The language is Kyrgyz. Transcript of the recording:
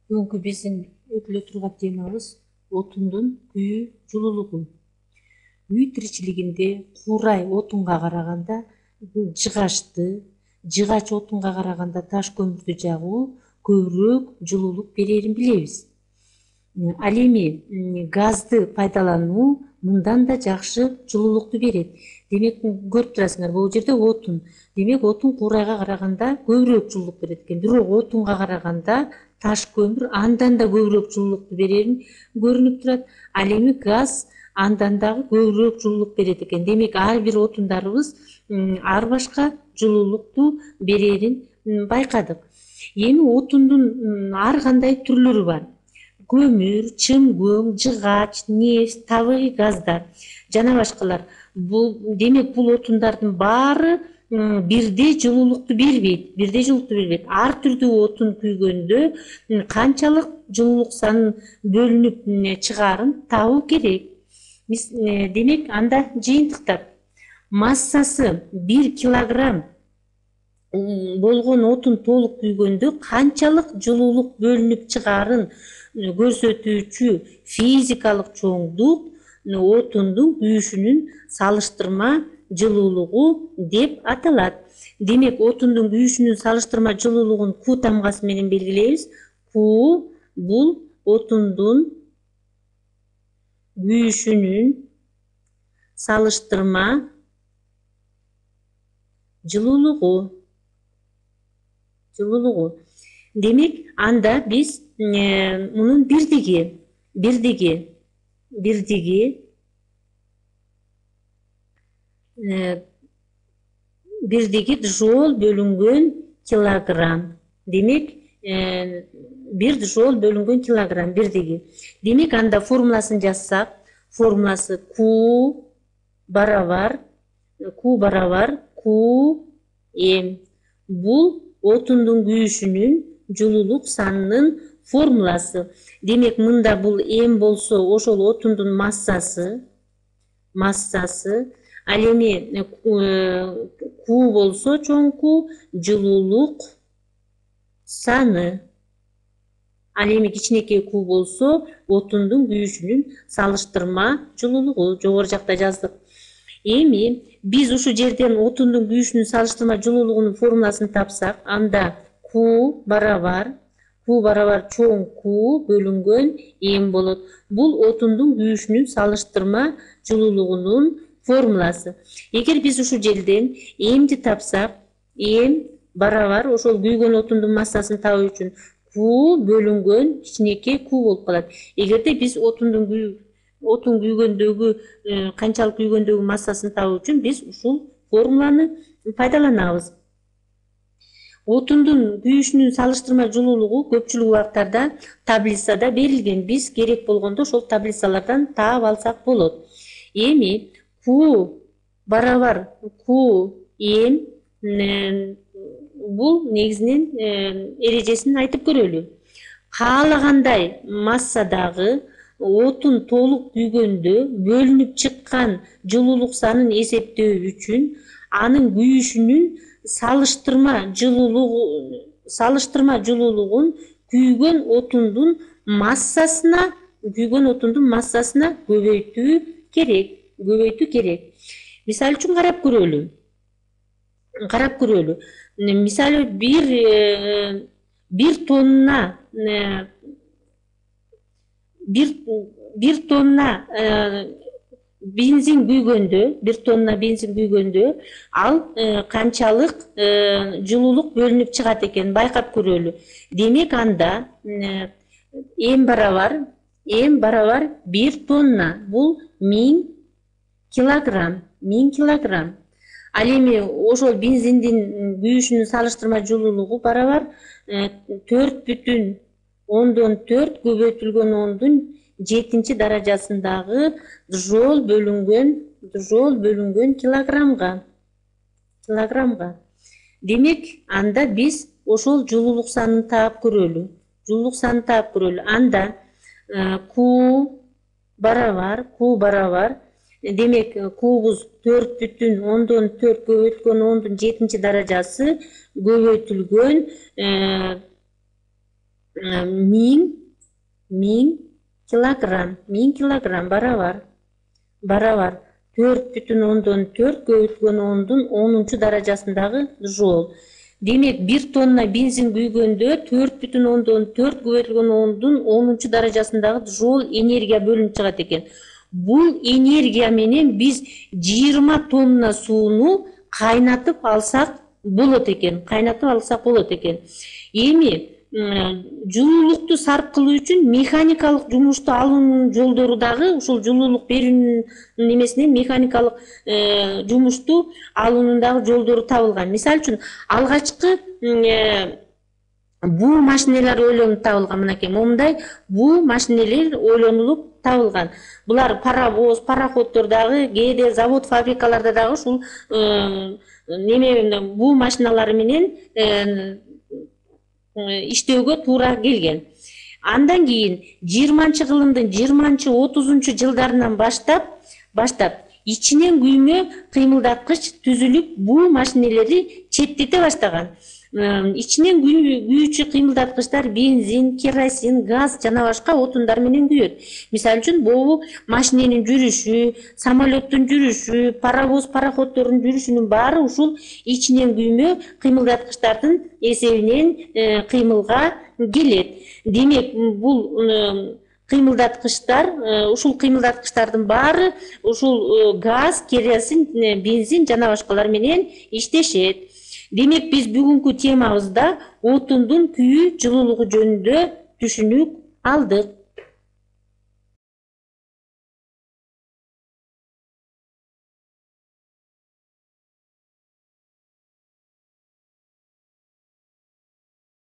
Бүгүнкү биздин өтүлө турган темабыз отундун күйүү жылуулугу. Үй тиричилигинде куурай отунга караганда жыгачты, жыгач отунга караганда таш көмүрдү жагуу көбүрөөк жылуулук берерин билебиз. Ал эми газды пайдалануу мындан да жакшы жылуулукту берет. Демек көрүп турасыңар, бул жерде отун. Демек отун куурайга караганда көбүрөөк жылуулук берет экен. Бирок отунга караганда таш көмүр андан да көбүрөөк жылуулукту берерин көрүнүп турат. Ал эми газ андан дагы көбүрөөк жылуулук берет экен. Демек ар бир отундарыбыз ар башка жылуулукту берерин байкадык. Эми отундун ар кандай түрлөрү бар. Көмүр, чымкөң, жыгач, нефть, табигый газдар жана башкалар. Демек бул отундардын баары бирдей жылуулукту бербейт. Ар түрдүү отун күйгөндө канчалык жылуулук санын бөлүнүп чыгаарын табуу керек. Демек анда жыйынтыктап массасы 1 килограмм болгон отун толук күйгөндө канчалык жылуулук бөлүнүп чыгаарын көрсөтүүчү физикалык чоңдук отундун күйүшүнүн салыштырма жылуулугу деп аталат. Демек отундун күйүшүнүн салыштырма жылуулугун Q тамгасы менен белгилейбиз. Q бул отундун күйүшүнүн салыштырма жылуулугу. Демек анда биз мунун бирдиги джоул бөлүнгөн килограмм. Демек 1 джоул бөлүнгөн килограмм бирдиги. Демек анда формуласын жазсак, формуласы Q барабар Q(m). Бул отундун күйүшүнүн жылуулук санынын формуласы. Демек мында бул m болсо ошол отундун массасы. Ал эми Q болсо чоң Q жылуулук саны. Ал эми кичинекей Q болсо отундун күйүшүнүн салыштырма жылуулугу. Жогору жакта жаздык. Эми биз ушул жерден отундун күйүшүнүн салыштырма жылуулугунун формуласын тапсак, анда Q барабар чоң Q бөлүнгөн m болот. Бул отундун күйүшүнүн салыштырма жылуулугунун формуласы. Эгер биз ушул жерден mди тапсак, m барабар ошол күйгөн отундун массасын табуу үчүн Q бөлүнгөн кичинекей Q болуп калат. Эгерде биз отун күйгөндөгү канчалык күйгөндөгү массасын табуу үчүн биз ушул формуланы пайдаланабыз. Отундун күйүшүнүн салыштырма жылуулугу көпчүлүк убактарда таблицада берилген. Биз керек болгондо ошол таблицалардан таап алсак болот. Эми Q барабар Qm бул негизинен эрежесин айтып көрөлү. Каалагандай массадагы отун толук күйгөндө бөлүнүп чыккан жылуулук санын эсептөө үчүн анын күйүшүнүн салыштырма жылуулугун күйгөн отундун массасына көбөйтүү керек. Мисалы үчүн карап көрөлү. Мисалы бир тонна бензин күйгөндө ал канчалык жылуулук бөлүнүп чыгат экен байкап көрөлү. Демек анда m барабар 1 тонна, бул 1000 килограмм. Ал эми ошол бензиндин күйүшүнүн салыштырма жылуулугу барабар 4,4 көбөйтүлгөн 10-7 даражасындагы джоул бөлүнгөн килограммга. Демек анда биз ошол жылуулук санын таап көрөлү. Анда Q барабар демек Q'буз 4,4 көбөйтүлгөн 10-7 даражасы көбөйтүлгөн 1000 килограмм барабар 4,4 көбүткөн 10-дун 10 даражасындагы жол. Демек 1 тонна бензин күйгөндө 4,4 көбөйтүлгөн 10-дун 10 даражасындагы жол энергия бөлүнүп чыгат экен. Бул энергия менен биз 20 тонна сууну кайнатып алсак болот экен. Эми жылуулукту сарп кылуу үчүн механикалык жумушту алуунун жолдору дагы ушул жылуулук берүүнүн немесинен механикалык жумушту алуунун дагы жолдору табылган. Мисалы үчүн алгачкы буу машинелер ойлонуп табылган. Мынакей момундай буу машинелер ойлонулуп табылган. Булар паровоз, пароходдор дагы, кээде завод, фабрикаларда дагы ушул буу машиналары менен иштөөгө туура келген. Андан кийин 20-кылымдын 20-30 жылдарынан баштап ичинен күймө кыймылдаткыч түзүлүп, буу машинелери четтете баштаган. Ичинен күйүүчү кыймылдаткычтар бензин, керосин, газ жана башка отундар менен күйөт. Мисалы үчүн бул машиненин жүрүшү, самолеттун жүрүшү, паровоз, пароходдордун жүрүшүнүн баары ушул ичинен күймө кыймылдаткычтардын эсебинен кыймылга келет. Демек бул кыймылдаткычтар, ушул кыймылдаткычтардын баары ушул газ, керосин, бензин жана башкалар менен иштешет. Демек биз бүгүнкү темабызда отундун күйүү жылуулугу жөнүндө түшүнүк алдык.